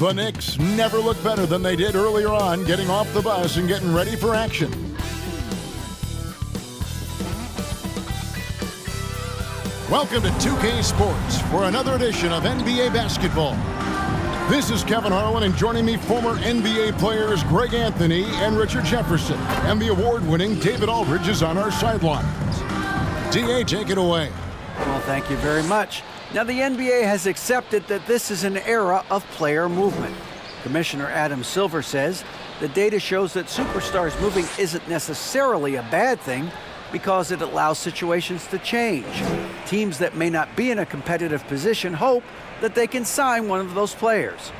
The Knicks never look better than they did earlier on, getting off the bus and getting ready for action. Welcome to 2K Sports for another edition of NBA basketball. This is Kevin Harlan, and joining me, former NBA players Greg Anthony and Richard Jefferson. And the award-winning David Aldridge is on our sidelines. DA, take it away. Well, thank you very much. Now, the NBA has accepted that this is an era of player movement. Commissioner Adam Silver says the data shows that superstars moving isn't necessarily a bad thing because it allows situations to change. Teams that may not be in a competitive position hope that they can sign one of those players.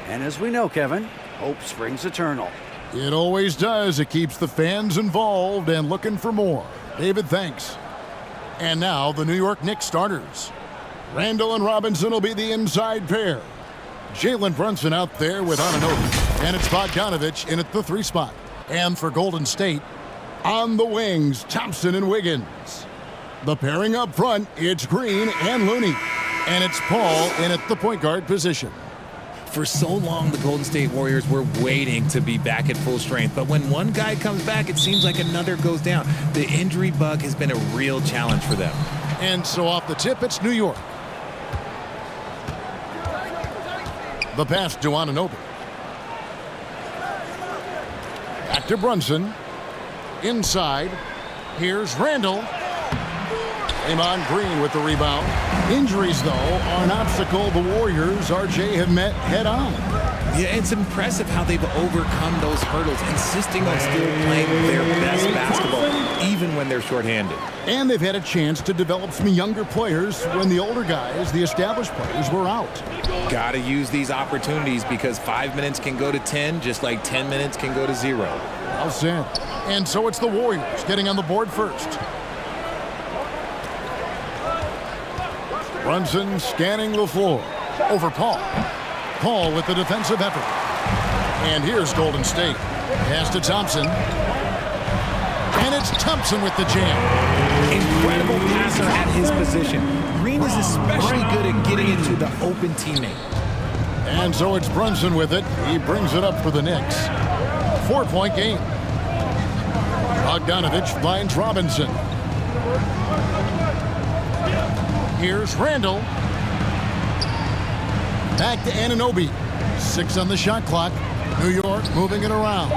And as we know, Kevin, hope springs eternal. It always does. It keeps the fans involved and looking for more. David, thanks. And now, the New York Knicks starters. Randall and Robinson will be the inside pair. Jalen Brunson out there with Anunoby. And it's Bogdanovich in at the 3 spot. And for Golden State, on the wings, Thompson and Wiggins. The pairing up front, it's Green and Looney. And it's Paul in at the point guard position. For so long, the Golden State Warriors were waiting to be back at full strength. But when one guy comes back, it seems like another goes down. The injury bug has been a real challenge for them. And so off the tip, it's New York. The pass to Anunoby. Back to Brunson. Inside. Here's Randall. Draymond Green with the rebound. Injuries, though, are an obstacle the Warriors, RJ, have met head-on. Yeah, it's impressive how they've overcome those hurdles, insisting on still playing their best basketball, even when they're shorthanded. And they've had a chance to develop some younger players when the older guys, the established players, were out. Got to use these opportunities because 5 minutes can go to 10, just like 10 minutes can go to 0. Well said. And so it's the Warriors getting on the board first. Brunson scanning the floor. Over Paul. Paul with the defensive effort. And here's Golden State. Pass to Thompson. And it's Thompson with the jam. Incredible passer at his position. Green is especially good at getting it to the open teammate. And so it's Brunson with it. He brings it up for the Knicks. 4-point game. Bogdanovich finds Robinson. Here's Randall. Back to Anunoby. 6 on the shot clock. New York moving it around.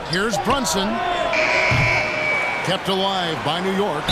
Here's Brunson. Kept alive by New York.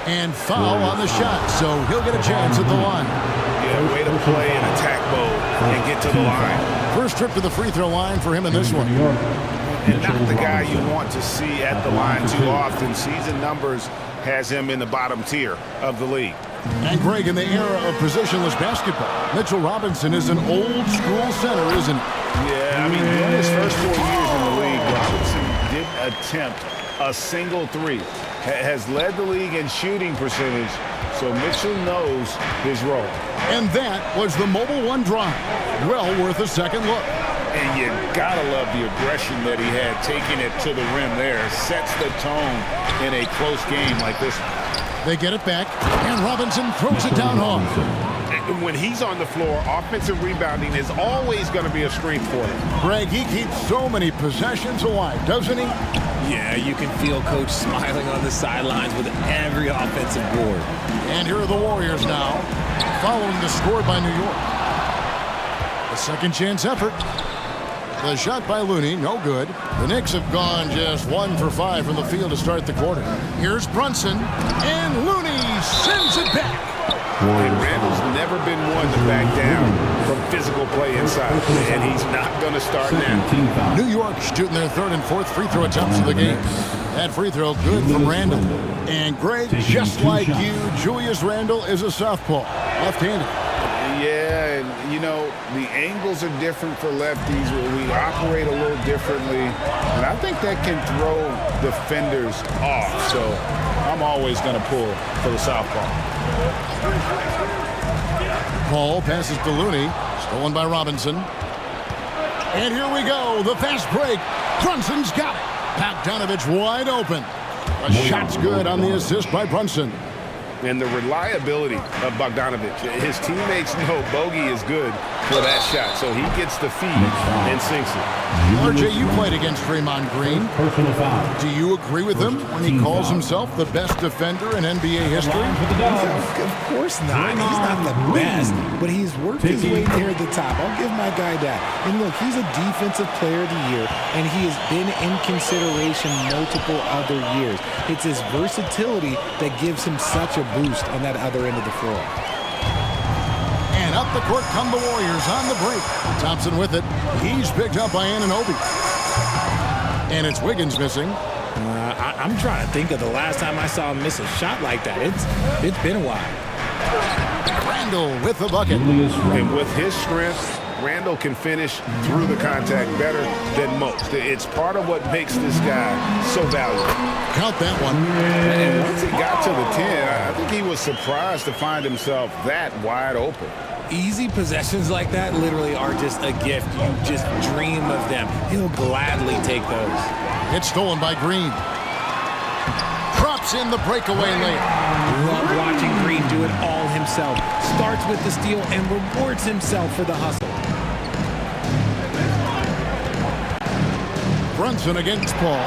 And foul on the shot, so he'll get a chance at the line. Yeah, way to play in attack mode and get to the line. First trip to the free throw line for him in this one. And not the guy you want to see at the line too often. Season numbers has him in the bottom tier of the league. And Greg, in the era of positionless basketball, Mitchell Robinson is an old school center, isn't he? Yeah, I mean, in his first 4 years in the league, Robinson didn't attempt a single three. Has led the league in shooting percentage, so Mitchell knows his role. And that was the Mobile One drive. Well worth a second look. And you gotta love the aggression that he had, taking it to the rim there. Sets the tone in a close game like this one. They get it back, and Robinson throws it down hard. When he's on the floor, offensive rebounding is always going to be a strength for him. Greg, he keeps so many possessions alive, doesn't he? Yeah, you can feel Coach smiling on the sidelines with every offensive board. And here are the Warriors now, following the score by New York. A second chance effort. The shot by Looney, no good. The Knicks have gone just 1 for 5 from the field to start the quarter. Here's Brunson, and Looney sends it back. And Randall's never been one to back down from physical play inside, and he's not going to start now. New York shooting their 3rd and 4th free throw attempts of the game. That free throw good from Randall. And Greg, just like you, Julius Randall is a southpaw, left-handed. Yeah, and you know, the angles are different for lefties. We operate a little differently, and I think that can throw defenders off. So I'm always going to pull for the southpaw. Paul passes to Looney, stolen by Robinson. And here we go, the fast break. Brunson's got it. Bogdanovich wide open. A shot's good on the assist by Brunson. And the reliability of Bogdanovich. His teammates know bogey is good for that shot, so he gets the feed and sinks it. RJ, you played against Draymond Green. Do you agree with him when he calls himself the best defender in NBA history? Of course not. He's not the best, but he's worked his way there at the top. I'll give my guy that. And look, he's a defensive player of the year, and he has been in consideration multiple other years. It's his versatility that gives him such a boost on that other end of the floor. And up the court come the Warriors on the break. Thompson with it. He's picked up by Anunoby. And it's Wiggins missing. I'm trying to think of the last time I saw him miss a shot like that. It's been a while. Randall with the bucket. And with his strength, Randall can finish through the contact better than most. It's part of what makes this guy so valuable. Count that one. And once he got to the 10, I think he was surprised to find himself that wide open. Easy possessions like that literally are just a gift. You just dream of them. He'll gladly take those. It's stolen by Green. Drops in the breakaway layup. Love watching Green do it all himself. Starts with the steal and rewards himself for the hustle. Brunson against Paul.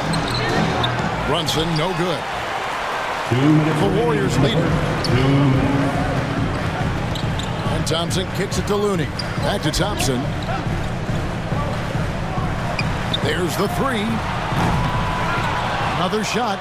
Brunson, no good. The Warriors leader. And Thompson kicks it to Looney. Back to Thompson. There's the three. Another shot.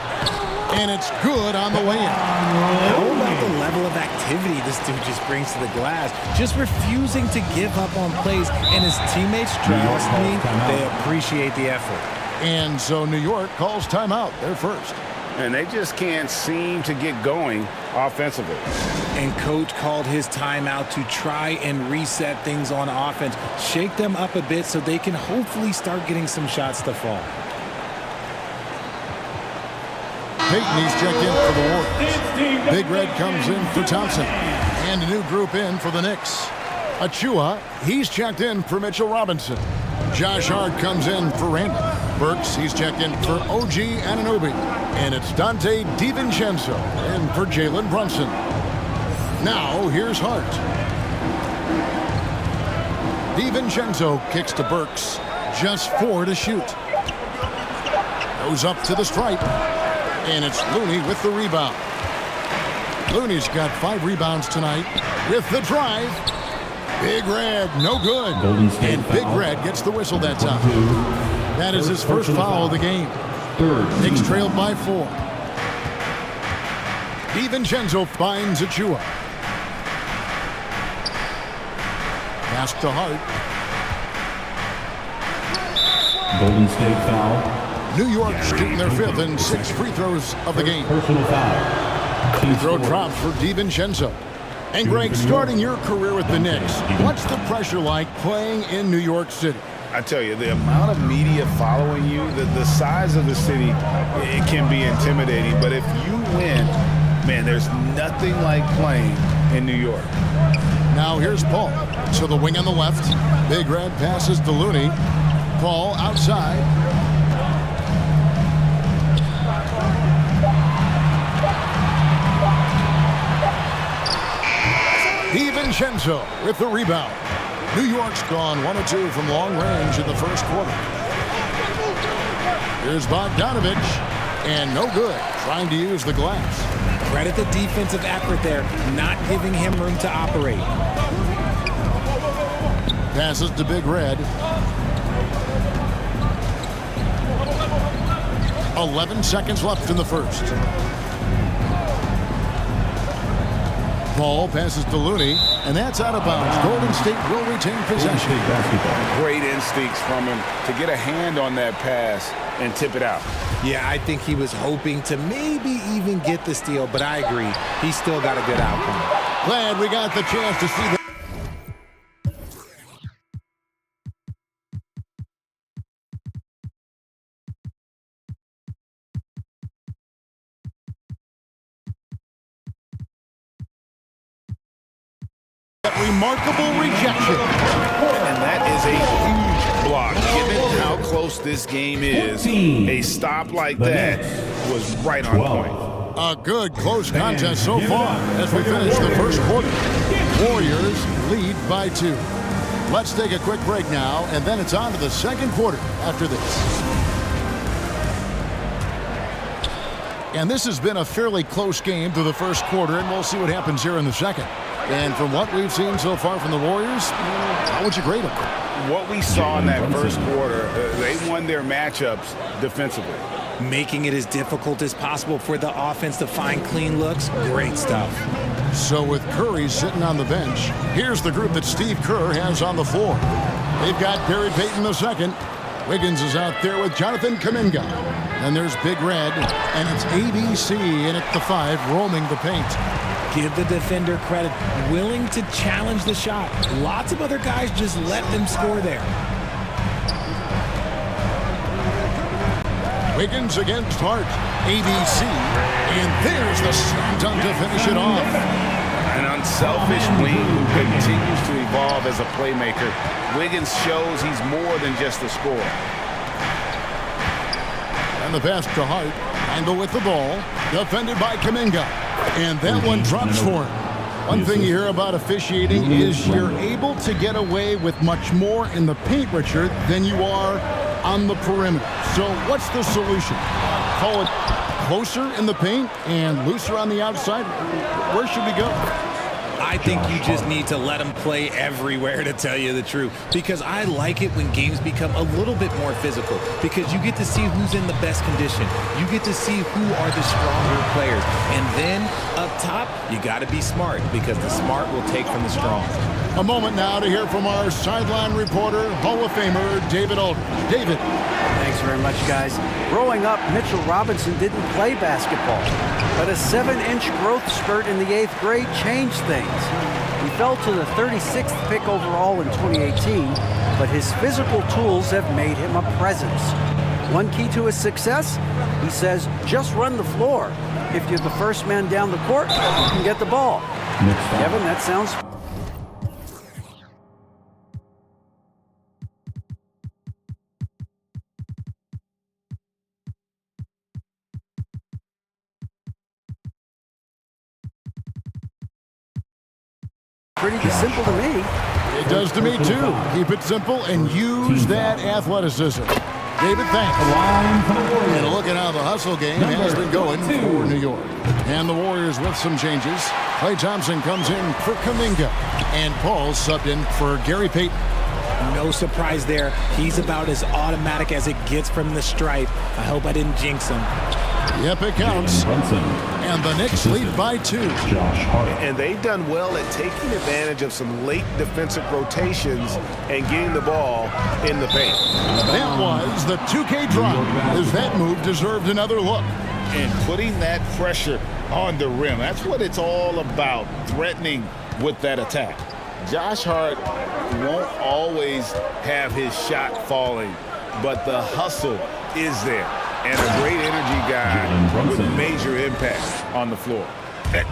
And it's good on the way in. How about the level of activity this dude just brings to the glass? Just refusing to give up on plays. And his teammates, trust me, they appreciate the effort. And so New York calls timeout. They're first. And they just can't seem to get going offensively. And coach called his timeout to try and reset things on offense. Shake them up a bit so they can hopefully start getting some shots to fall. Payton, he's checked in for the Warriors. Big Red comes in for Thompson. And a new group in for the Knicks. Achua, he's checked in for Mitchell Robinson. Josh Hart comes in for Randall. Burks, he's checked in for OG Anunoby. And it's Dante DiVincenzo in for Jalen Brunson. Now, here's Hart. DiVincenzo kicks to Burks. Just 4 to shoot. Goes up to the stripe. And it's Looney with the rebound. Looney's got 5 rebounds tonight with the drive. Big Red, no good. And Big Red gets the whistle that time. That is his first foul of the game. Knicks trailed by 4. DiVincenzo finds Achua. Pass to Hart. Golden State foul. New York shooting their 5th and 6th free throws of the game. Personal foul. Free throw drops for DiVincenzo. And Greg, starting your career with the Knicks, what's the pressure like playing in New York City? I tell you, the amount of media following you, the size of the city, it can be intimidating. But if you win, man, there's nothing like playing in New York. Now here's Paul. To the wing on the left. Big Red passes to Looney. Paul outside. DiVincenzo with the rebound. New York's gone 1 of 2 from long range in the first quarter. Here's Bogdanovich, and no good, trying to use the glass. Credit the defensive effort there, not giving him room to operate. Passes to Big Red. 11 seconds left in the first. Paul passes to Looney, and that's out of bounds. Golden State will retain possession. Great instincts from him to get a hand on that pass and tip it out. Yeah, I think he was hoping to maybe even get the steal, but I agree. He still got a good outcome. Glad we got the chance to see that. Remarkable rejection. And that is a huge block. Given how close this game is, a stop like that was right on point. A good close contest so far as we finish the first quarter. Warriors lead by 2. Let's take a quick break now, and then it's on to the second quarter after this. And this has been a fairly close game through the first quarter, and we'll see what happens here in the second. And from what we've seen so far from the Warriors, how would you grade them? What we saw in that first quarter, they won their matchups defensively. Making it as difficult as possible for the offense to find clean looks. Great stuff. So with Curry sitting on the bench, here's the group that Steve Kerr has on the floor. They've got Gary Payton II. Wiggins is out there with Jonathan Kuminga. And there's Big Red, and it's ABC in at the 5, roaming the paint. Give the defender credit, willing to challenge the shot. Lots of other guys just let them score there. Wiggins against Hart, ABC, and there's the slam dunk to finish it off. An unselfish wing who continues to evolve as a playmaker. Wiggins shows he's more than just a scorer. And the pass to Hart, Angle with the ball, defended by Kuminga. And that one drops for him. One thing you hear about officiating is you're able to get away with much more in the paint, Richard, than you are on the perimeter. So what's the solution? Call it closer in the paint and looser on the outside? Where should we go? I think you just need to let them play everywhere, to tell you the truth. Because I like it when games become a little bit more physical. Because you get to see who's in the best condition. You get to see who are the stronger players. And then up top, you got to be smart. Because the smart will take from the strong. A moment now to hear from our sideline reporter, Hall of Famer David Aldridge. David. Thanks very much, guys. Growing up, Mitchell Robinson didn't play basketball, but a 7-inch growth spurt in the 8th grade changed things. He fell to the 36th pick overall in 2018, but his physical tools have made him a presence. One key to his success, he says, just run the floor. If you're the first man down the court, you can get the ball. Kevin, that sounds... pretty simple to me. It does to me, too. Keep it simple and use that athleticism. David, thanks. And a look at how the hustle game has been going for New York. And the Warriors with some changes. Klay Thompson comes in for Kuminga. And Paul subbed in for Gary Payton. No surprise there. He's about as automatic as it gets from the stripe. I hope I didn't jinx him. Yep, it counts. And the Knicks lead by 2. And they've done well at taking advantage of some late defensive rotations and getting the ball in the paint. That was the 2K drop, as that move deserved another look. And putting that pressure on the rim. That's what it's all about, threatening with that attack. Josh Hart won't always have his shot falling, but the hustle is there. And a great energy guy with major impact on the floor.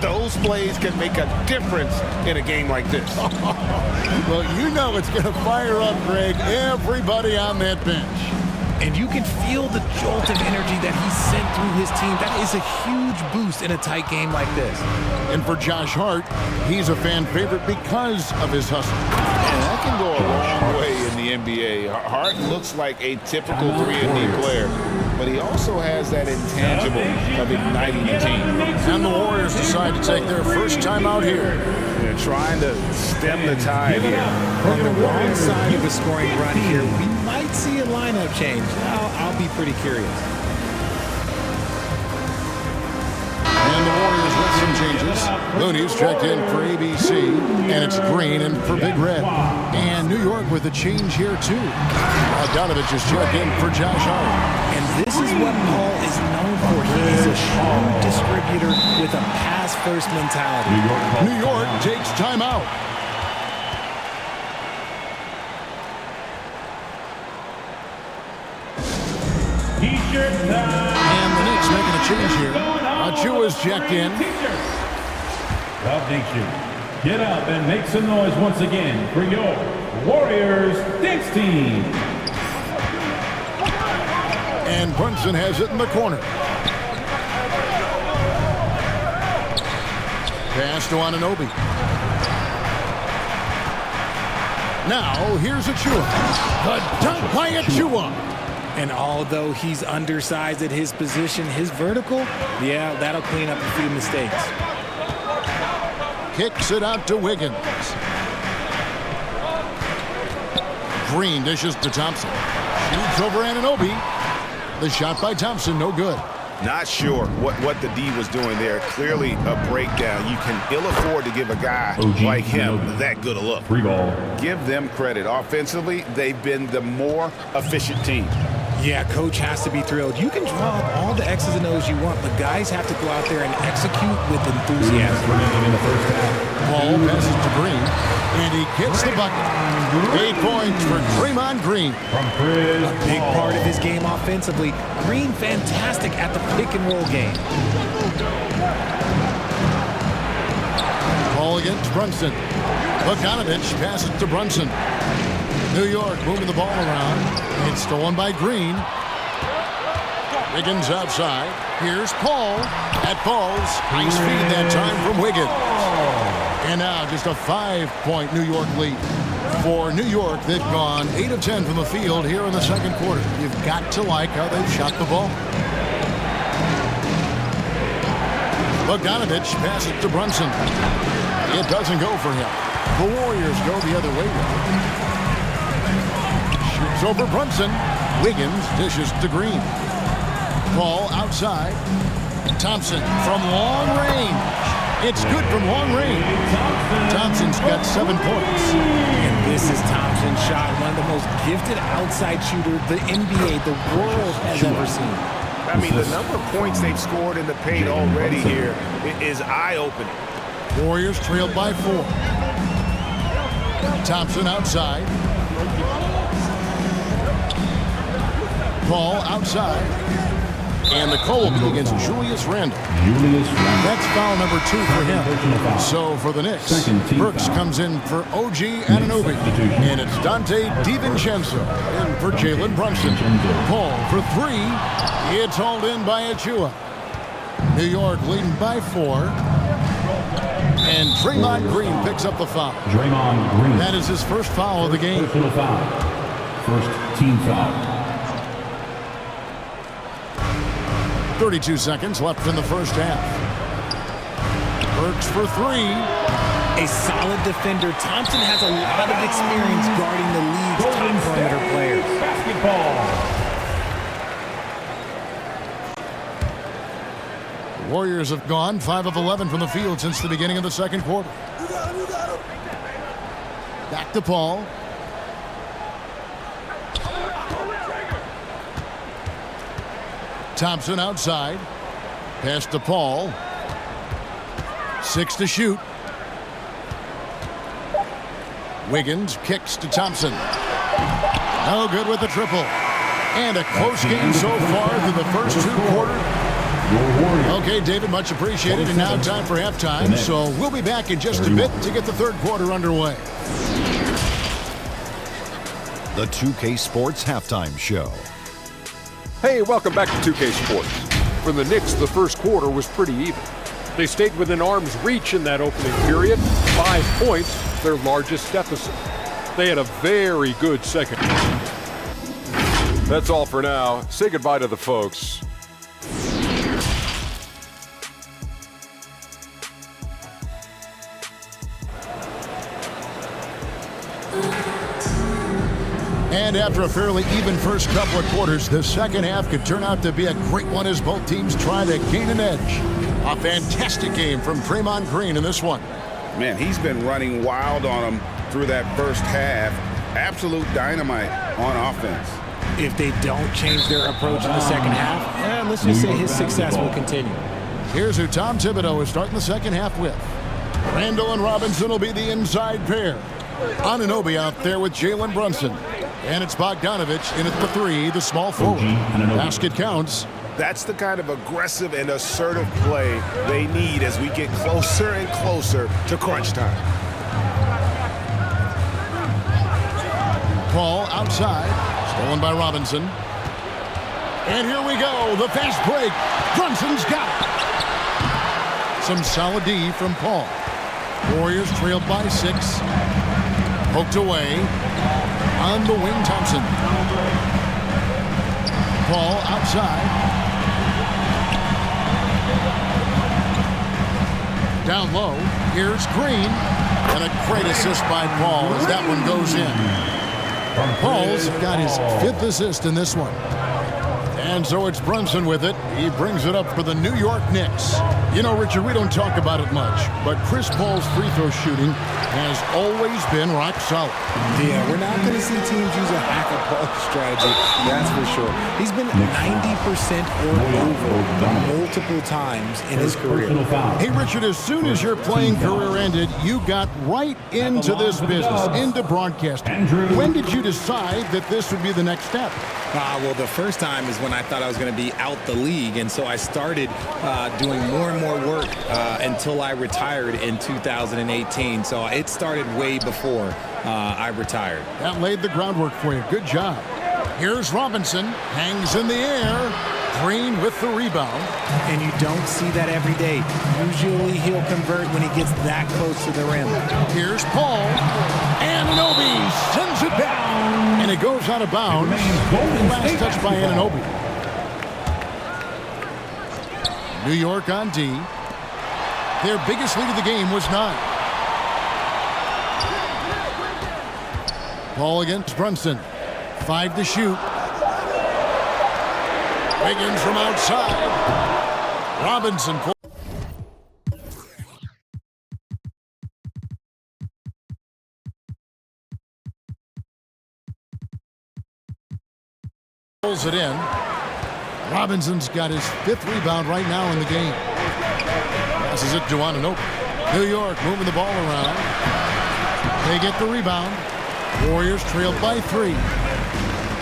Those plays can make a difference in a game like this. Well, you know it's going to fire up, Greg, everybody on that bench. And you can feel the jolt of energy that he sent through his team. That is a huge boost in a tight game like this. And for Josh Hart, he's a fan favorite because of his hustle. And that can go a long way in the NBA. Hart looks like a typical 3-and-D player, but he also has that intangible of igniting the team. And the Warriors decide to take their first time out here. They're trying to stem the tide here. On the wrong side of a scoring run here, we might see a lineup change. I'll be pretty curious. And the Warriors with some changes. Looney's checked in for ABC, and it's Green in for Big Red. And New York with a change here, too. Bogdanovich is checked in for Josh Hart. And this is what Paul is known for. He's a shrewd distributor with a pass-first mentality. New York takes timeout. And the Knicks making a change here. Achua's checked in. Well, get up and make some noise once again for your Warriors Knicks team. And Brunson has it in the corner. Pass to Anunoby. Now, here's Achua. The dunk by Achua. And although he's undersized at his position, his vertical, yeah, that'll clean up a few mistakes. Kicks it out to Wiggins. Green dishes to Thompson. Shoots over Anunoby. The shot by Thompson, no good. Not sure what the D was doing there. Clearly a breakdown. You can ill afford to give a guy like him that good a look. Free ball. Give them credit. Offensively, they've been the more efficient team. Yeah, coach has to be thrilled. You can draw up all the X's and O's you want, but guys have to go out there and execute with enthusiasm. Remaining in the first half. Ball passes to Green, and he gets the bucket. 8 points for Draymond Green. From Chris A big part of his game offensively. Green fantastic at the pick and roll game. Ball against Brunson. Bogdanovich passes to Brunson. New York moving the ball around. It's stolen by Green. Wiggins outside. Here's Paul. That falls. Nice feed that time from Wiggins. And now just a 5-point New York lead. For New York, they've gone 8 of 10 from the field here in the second quarter. You've got to like how they've shot the ball. Bogdanovich passes to Brunson. It doesn't go for him. The Warriors go the other way. Shoots over Brunson. Wiggins dishes to Green. Ball outside. Thompson from long range. It's good from long range. Thompson's got 7 points. And this is Thompson's shot, one of the most gifted outside shooters the NBA, the world has ever seen. I mean, the number of points they've scored in the paint already here is eye-opening. Warriors trailed by 4. Thompson outside. Ball outside. And the call will be against Julius Randle. That's foul number 2 for him. So for the Knicks, Burks comes in for OG Anunoby. And it's Dante DiVincenzo in for Jalen Brunson. Paul for 3. It's hauled in by Achua. New York leading by 4. And Draymond Green picks up the foul. Draymond Green. That is his first foul of the game. Personal foul. First team foul. 32 seconds left in the first half. Burks for 3. A solid defender. Thompson has a lot of experience guarding the league's top perimeter players. Basketball. The Warriors have gone 5 of 11 from the field since the beginning of the second quarter. Back to Paul. Thompson outside. Pass to Paul. 6 to shoot. Wiggins kicks to Thompson. No good with the triple. And a close game so far through the first 2 quarters. Okay, David, much appreciated. And now time for halftime. So we'll be back in just a bit to get the third quarter underway. The 2K Sports Halftime Show. Hey, welcome back to 2K Sports. For the Knicks, the first quarter was pretty even. They stayed within arm's reach in that opening period. 5 points, their largest deficit. They had a very good second. That's all for now. Say goodbye to the folks. And after a fairly even first couple of quarters, the second half could turn out to be a great one as both teams try to gain an edge. A fantastic game from Draymond Green in this one. Man, he's been running wild on them through that first half. Absolute dynamite on offense. If they don't change their approach in the second half, let's just say his success will continue. Here's who Tom Thibodeau is starting the second half with. Randle and Robinson will be the inside pair. Anunoby out there with Jalen Brunson. And it's Bogdanovich in at the 3, the small forward. Basket counts. That's the kind of aggressive and assertive play they need as we get closer and closer to crunch time. Paul outside, stolen by Robinson. And here we go, the fast break. Brunson's got it. Some solid D from Paul. Warriors trailed by 6. Poked away. On the wing, Thompson. Ball outside. Down low. Here's Green. And a great assist by Paul as that one goes in. Paul's got his 5th assist in this one. And so it's Brunson with it. He brings it up for the New York Knicks. You know, Richard, we don't talk about it much, but Chris Paul's free throw shooting has always been rock solid. Yeah, we're not going to see teams use a hack of Paul strategy, that's for sure. He's been 90% or over multiple times in his career. Hey, Richard, as soon as your playing career ended, you got right into this business, into broadcasting. When did you decide that this would be the next step? Well, the first time is when I thought I was going to be out the league, and so I started doing more and more work until I retired in 2018. So it started way before I retired. That laid the groundwork for you. Good job. Here's Robinson. Hangs in the air. Green with the rebound. And you don't see that every day. Usually he'll convert when he gets that close to the rim. Here's Paul. Anunoby sends it down. And it goes out of bounds. Last touch by Anunoby. New York on D. Their biggest lead of the game was 9. Paul against Brunson. 5 to shoot. Wiggins from outside. Robinson pulls it in. Robinson's got his 5th rebound right now in the game. Passes it to Anunoby. New York moving the ball around. They get the rebound. Warriors trailed by 3.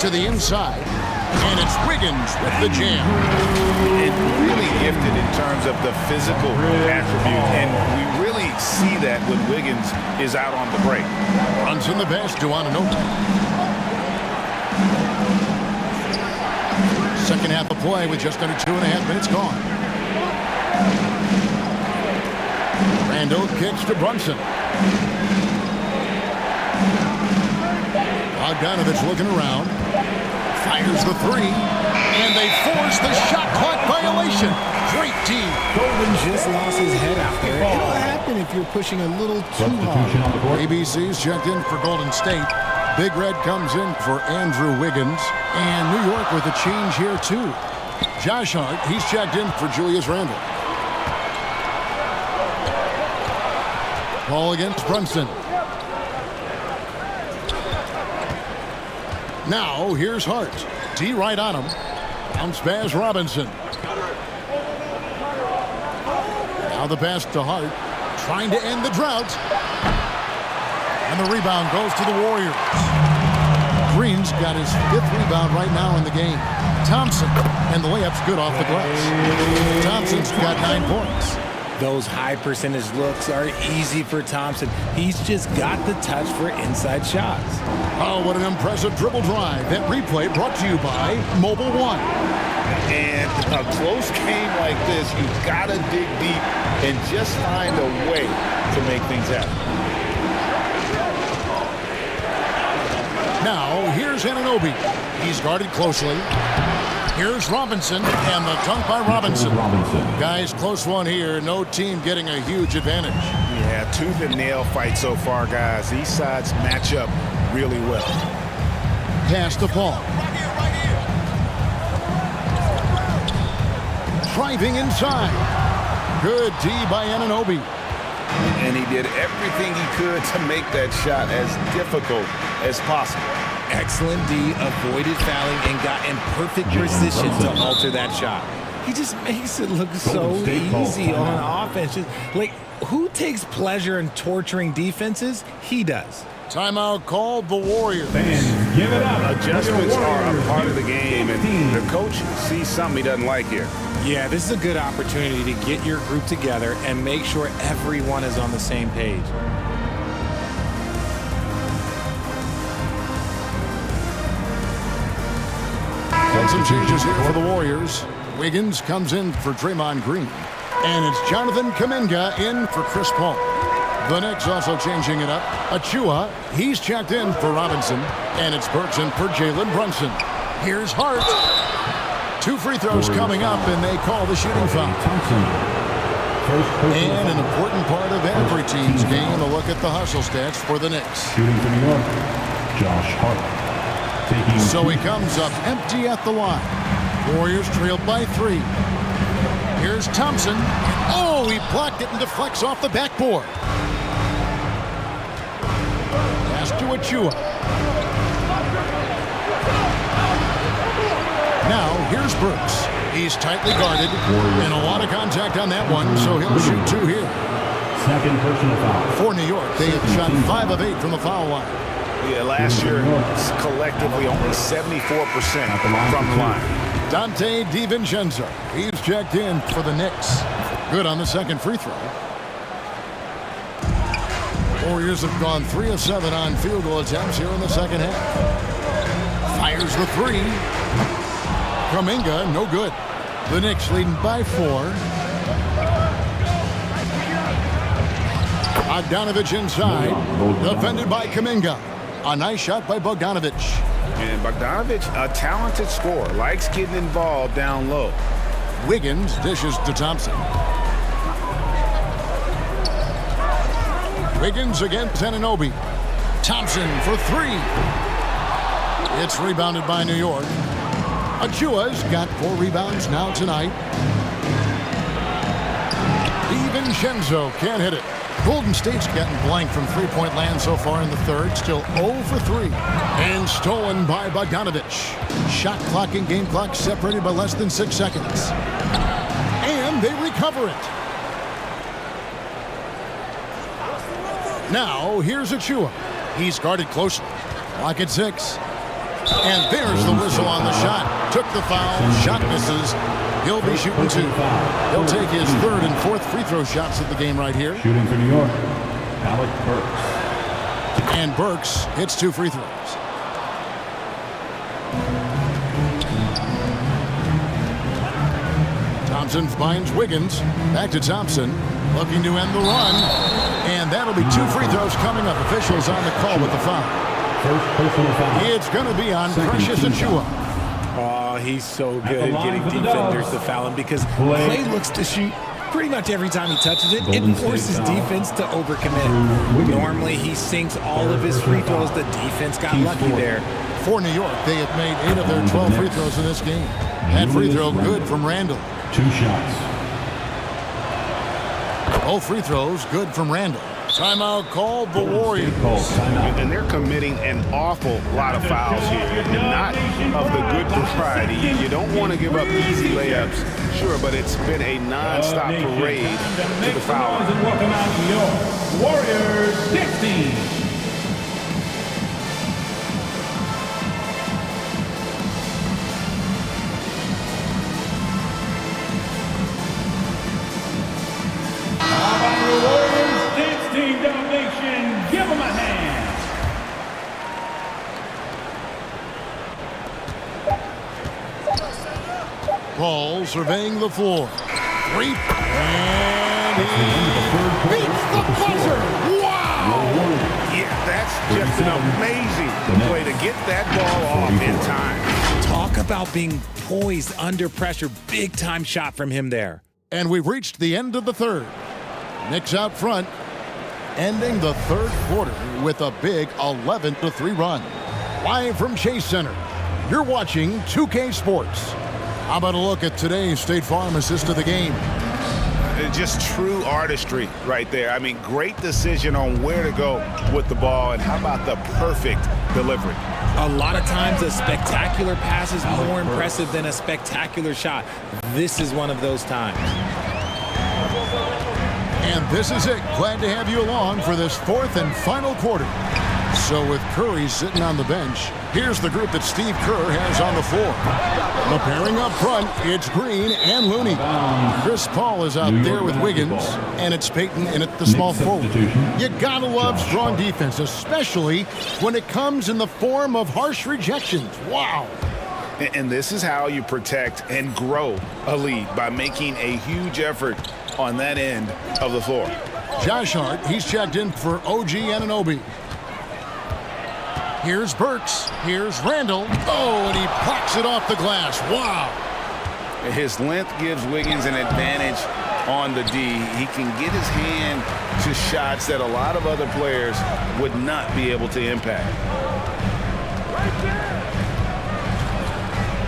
To the inside. And it's Wiggins with the jam. It's really gifted in terms of the physical attribute, and we really see that when Wiggins is out on the break. Runs in the pass to Anunoby. Second half of play with just under 2.5 minutes gone. Randall kicks to Brunson. Bogdanovich looking around. Fires the 3. And they force the shot clock violation. Great D. Golden just lost his head out there. It'll happen if you're pushing a little too hard. ABC's checked in for Golden State. Big Red comes in for Andrew Wiggins. And New York with a change here, too. Josh Hart, he's checked in for Julius Randle. Ball against Brunson. Now, here's Hart. D right on him. Bounce pass Robinson. Now the pass to Hart. Trying to end the drought. And the rebound goes to the Warriors. Green's got his 5th rebound right now in the game. Thompson, and the layup's good off the glass. Thompson's got 9 points. Those high percentage looks are easy for Thompson. He's just got the touch for inside shots. Oh, what an impressive dribble drive. That replay brought to you by Mobile One. And a close game like this, you've got to dig deep and just find a way to make things happen. Now, here's Anunoby. He's guarded closely. Here's Robinson, and the dunk by Robinson. Guys, close one here. No team getting a huge advantage. Yeah, tooth and nail fight so far, guys. These sides match up really well. Pass to Paul. Driving inside. Good D by Anunoby. And he did everything he could to make that shot as difficult as possible. Excellent D, avoided fouling, and got in perfect position to alter that shot. He just makes it look so easy on offense. Just, like, who takes pleasure in torturing defenses? He does. Timeout called the Warriors. Fans, give it up. Adjustments are a part of the game, and the coach sees something he doesn't like here. Yeah, this is a good opportunity to get your group together and make sure everyone is on the same page. And some changes here for the Warriors. Wiggins comes in for Draymond Green. And it's Jonathan Kuminga in for Chris Paul. The Knicks also changing it up. Achua, he's checked in for Robinson. And it's Burks in for Jalen Brunson. Here's Hart. 2 free throws coming up, and they call the shooting foul. And an important part of every team's game, a look at the hustle stats for the Knicks. Shooting for New York, Josh Hart. So he comes up empty at the line. Warriors trailed by 3. Here's Thompson. Oh, he blocked it and deflects off the backboard. Pass to Achua. Now, here's Burks. He's tightly guarded, and a lot of contact on that one, so he'll shoot 2 here. Second personal foul. For New York, they have shot 5 of 8 from the foul line. Yeah, last year, collectively, only 74% from the line. Dante DiVincenzo. He's checked in for the Knicks. Good on the second free throw. Warriors have gone 3 of 7 on field goal attempts here in the second half. Fires the 3. Kuminga, no good. The Knicks leading by 4. Bogdanovich inside. Defended by Kuminga. A nice shot by Bogdanovich. And Bogdanovich, a talented scorer, likes getting involved down low. Wiggins dishes to Thompson. Wiggins against Anunoby. Thompson for 3. It's rebounded by New York. Achua's got 4 rebounds now tonight. DiVincenzo can't hit it. Golden State's gotten blank from three-point land so far in the third. Still 0 for 3. And stolen by Bogdanovich. Shot clock and game clock separated by less than 6 seconds. And they recover it. Now, here's Achua. He's guarded closely. Clock at 6. And there's the whistle on the shot. Took the foul. Shot misses. He'll be shooting 2. He'll take his 3rd and 4th free throw shots of the game right here. Shooting for New York, Alec Burks. And Burks hits 2 free throws. Thompson finds Wiggins. Back to Thompson. Looking to end the run. And that'll be 2 free throws coming up. Officials on the call with the foul. First personal foul. It's going to be on Precious Achua. Oh, he's so good at getting defenders to foul him because Clay looks to shoot pretty much every time he touches it. It forces defense to overcommit. Normally, he sinks all of his free throws. The defense got lucky there. For New York, they have made 8 of their 12 free throws in this game. That free throw good from Randall. 2 shots. Both free throws good from Randall. Timeout called the Warriors. And they're committing an awful lot of fouls here, and not of the good variety. You don't want to give up easy layups, sure, but it's been a non-stop parade to the foul line. And welcome out your Warriors Knicks team. Team Domination, give them a hand. Paul surveying the floor. 3. And he beats the buzzer. Wow! Yeah, that's just an amazing play to get that ball off in time. Talk about being poised under pressure. Big time shot from him there. And we've reached the end of the third. Knicks out front. Ending the third quarter with a big 11-3 run. Live from Chase Center, you're watching 2K Sports. How about a look at today's State Farm assist of the game? Just true artistry right there. I mean, great decision on where to go with the ball, and how about the perfect delivery? A lot of times a spectacular pass is more impressive than a spectacular shot. This is one of those times. And this is it. Glad to have you along for this 4th and final quarter. So with Curry sitting on the bench, here's the group that Steve Kerr has on the floor. The pairing up front, it's Green and Looney. Chris Paul is out there with Wiggins, and it's Payton in at the small forward. You gotta love strong defense, especially when it comes in the form of harsh rejections. Wow. And this is how you protect and grow a lead, by making a huge effort on that end of the floor. Josh Hart, he's checked in for OG Anunoby. Here's Burks. Here's Randall. Oh, and he plucks it off the glass. Wow. His length gives Wiggins an advantage on the D. He can get his hand to shots that a lot of other players would not be able to impact.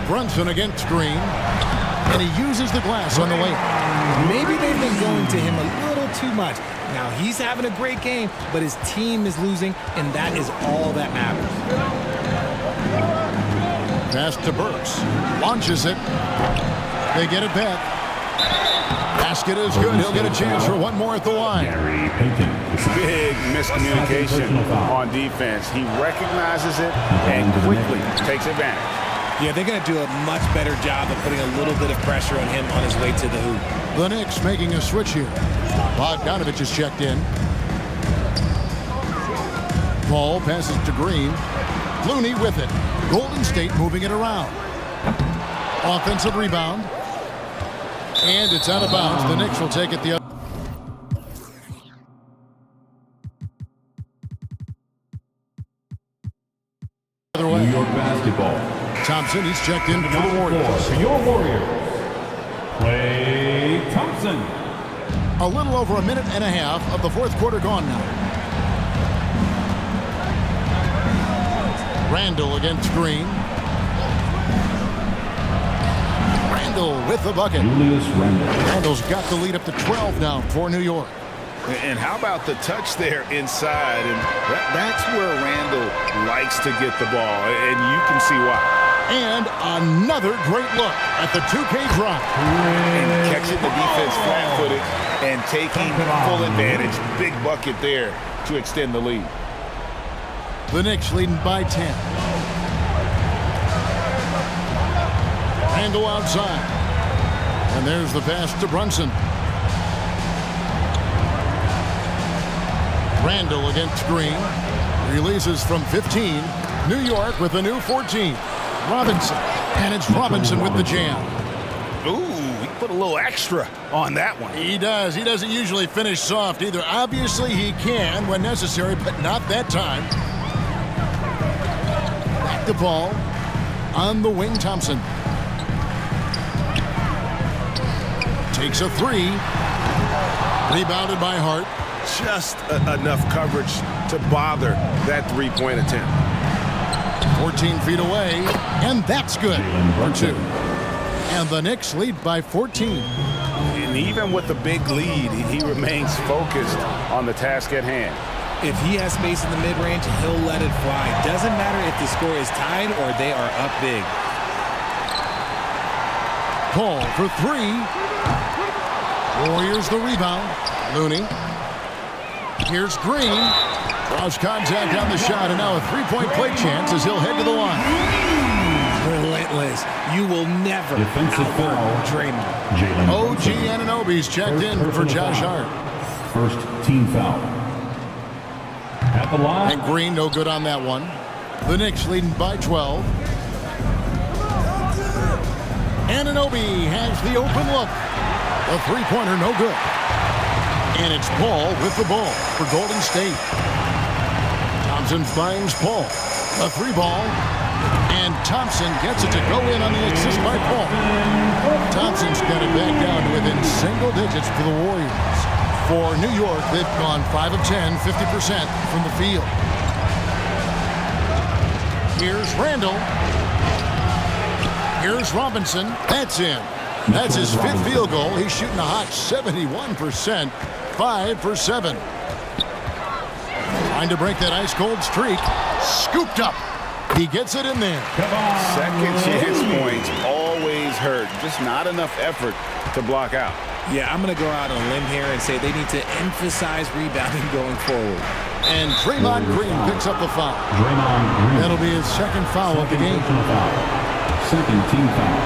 Brunson against Green, and he uses the glass on the way. Maybe they've been going to him a little too much. Now, he's having a great game, but his team is losing, and that is all that matters. Pass to Burks. Launches it. They get it back. Basket is good. He'll get a chance for one more at the line. Big miscommunication on defense. He recognizes it and quickly takes advantage. Yeah, they're going to do a much better job of putting a little bit of pressure on him on his way to the hoop. The Knicks making a switch here. Bogdanovich is checked in. Ball passes to Green. Looney with it. Golden State moving it around. Offensive rebound. And it's out of bounds. The Knicks will take it the other way. New York basketball. Thompson, he's checked in for the Warriors. For your Warriors, Klay Thompson. A little over a minute and a half of the fourth quarter gone now. Randall against Green. Randall with the bucket. Julius Randall. Randall's got the lead up to 12 now for New York. And how about the touch there inside? And that's where Randall likes to get the ball, and you can see why. And another great look at the 2K drop. And catching the defense flat-footed and taking full advantage. Big bucket there to extend the lead. The Knicks leading by 10. Randall outside. And there's the pass to Brunson. Randall against Green. Releases from 15. New York with a new 14. Robinson. And it's Robinson with the jam. Ooh, he put a little extra on that one. He does. He doesn't usually finish soft either. Obviously, he can when necessary, but not that time. Back the ball on the wing, Thompson. Takes a three. Rebounded by Hart. Just enough coverage to bother that three-point attempt. 14 feet away, and that's good for two. And the Knicks lead by 14. And even with the big lead, he remains focused on the task at hand. If he has space in the mid-range, he'll let it fly. Doesn't matter if the score is tied or they are up big. Paul for three. Warriors the rebound. Looney. Here's Green. Draws contact on the shot, and now a three-point play chance as he'll head to the line. Relentless. You will never Defensive foul. Draymond. OG Anunoby's checked in for Josh Hart. First team foul. At the line. And Green no good on that one. The Knicks leading by 12. Anunoby has the open look. A three-pointer no good. And it's Paul with the ball for Golden State. Thompson finds Paul. A three ball. And Thompson gets it to go in on the assist by Paul. Thompson's got it back down to within single digits for the Warriors. For New York, they've gone 5 of 10, 50% from the field. Here's Randall. Here's Robinson. That's in. That's his fifth field goal. He's shooting a hot 71%. 5 for 7. Trying to break that ice-cold streak. Scooped up. He gets it in there. Second chance points always hurt. Just not enough effort to block out. Yeah, I'm going to go out on a limb here and say they need to emphasize rebounding going forward. And Draymond Green picks up the foul. That'll be his second foul of the game. Second team foul.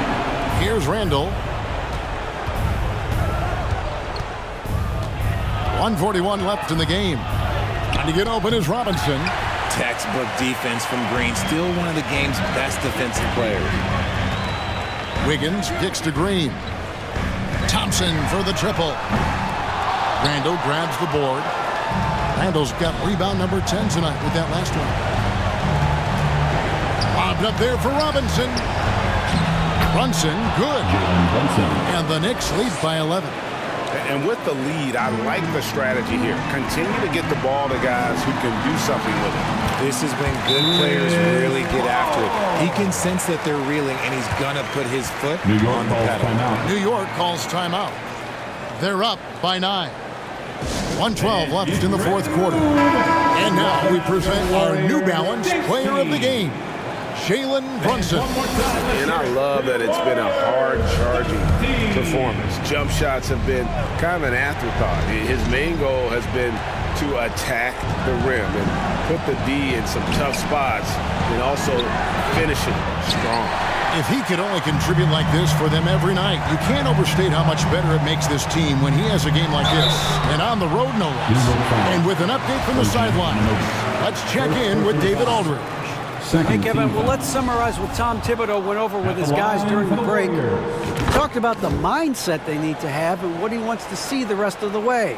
Here's Randall. 1:41 left in the game. Trying to get open is Robinson. Textbook defense from Green. Still one of the game's best defensive players. Wiggins kicks to Green. Thompson for the triple. Randall grabs the board. Randall's got rebound number 10 tonight with that last one. Lobbed up there for Robinson. Brunson, good. And the Knicks lead by 11. And with the lead, I like the strategy here. Continue to get the ball to guys who can do something with it. This is when good players really get after it. He can sense that they're reeling, and he's going to put his foot on the pedal. New York calls timeout. They're up by 9. 1:12 left in the fourth quarter. And now we present our New Balance Player of the Game, Jalen Brunson. And I love that it's been a hard-charging performance. Jump shots have been kind of an afterthought. His main goal has been to attack the rim and put the D in some tough spots and also finish it strong. If he could only contribute like this for them every night, you can't overstate how much better it makes this team when he has a game like this. And on the road, no less. And with an update from the sideline, let's check in with David Aldridge. Hey, Kevin, well, let's summarize what Tom Thibodeau went over with his guys during the break. He talked about the mindset they need to have and what he wants to see the rest of the way.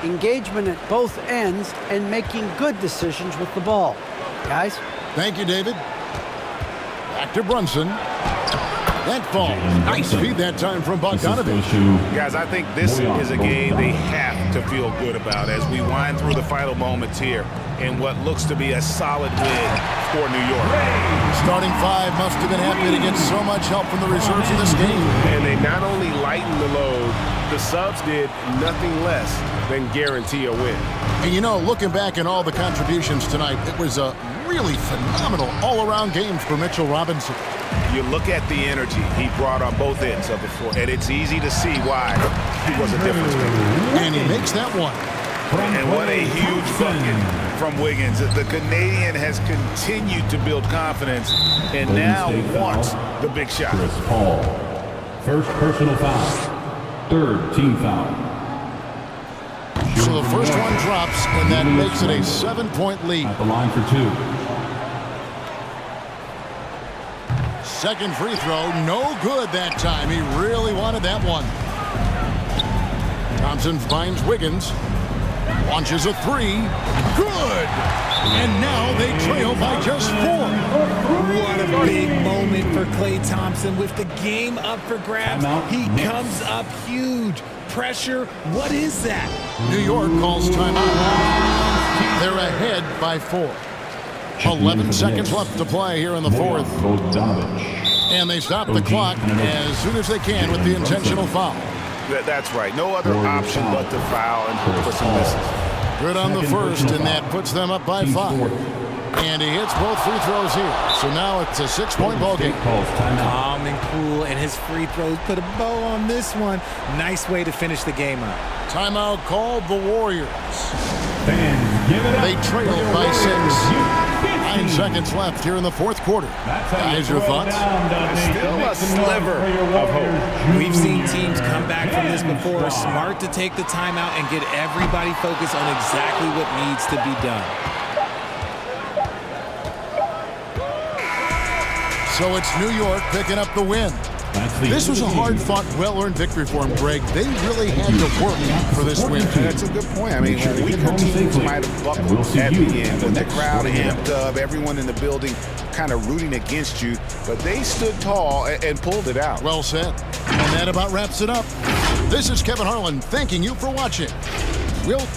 Engagement at both ends and making good decisions with the ball. Guys? Thank you, David. Back to Brunson. That falls. Nice feed that time from Bogdanovich. Guys, I think this is a game they have to feel good about as we wind through the final moments here in what looks to be a solid win for New York. Starting five must have been happy to get so much help from the reserves in this game. And they not only lightened the load, the subs did nothing less than guarantee a win. And you know, looking back at all the contributions tonight, it was a really phenomenal all-around game for Mitchell Robinson. You look at the energy he brought on both ends of the floor, and it's easy to see why he was a difference maker. And he makes that one. And what a huge bucket from Wiggins. The Canadian has continued to build confidence and now wants the big shot. Chris Paul. First personal foul. Third team foul. So the first one drops, and that makes it a 7-point lead. At the line for two. Second free throw, no good that time. He really wanted that one. Thompson finds Wiggins. Launches a three. Good! And now they trail by just 4. What a big moment for Klay Thompson with the game up for grabs. He comes up huge. Pressure, what is that? New York calls timeout. They're ahead by 4. 11 seconds left to play here in the fourth. And they stop the clock as soon as they can with the intentional foul. That's right. No other option but to foul and hope for some misses. Good on the first, and that puts them up by 5. And he hits both free throws here. So now it's a 6-point ball game. Calm and cool, and his free throws put a bow on this one. Nice way to finish the game up. Timeout called the Warriors. Fans, they trail by 6. 9 seconds left here in the fourth quarter. Guys, your thoughts? Still a sliver of hope. We've seen teams come back from this before. Smart to take the timeout and get everybody focused on exactly what needs to be done. So it's New York picking up the win. This was a hard-fought, well-earned victory for them, Greg. They really had to work for this win. That's a good point. I mean, weaker teams might have buckled at the end, but the crowd amped up, everyone in the building kind of rooting against you, but they stood tall and pulled it out. Well said. And that about wraps it up. This is Kevin Harlan thanking you for watching. We'll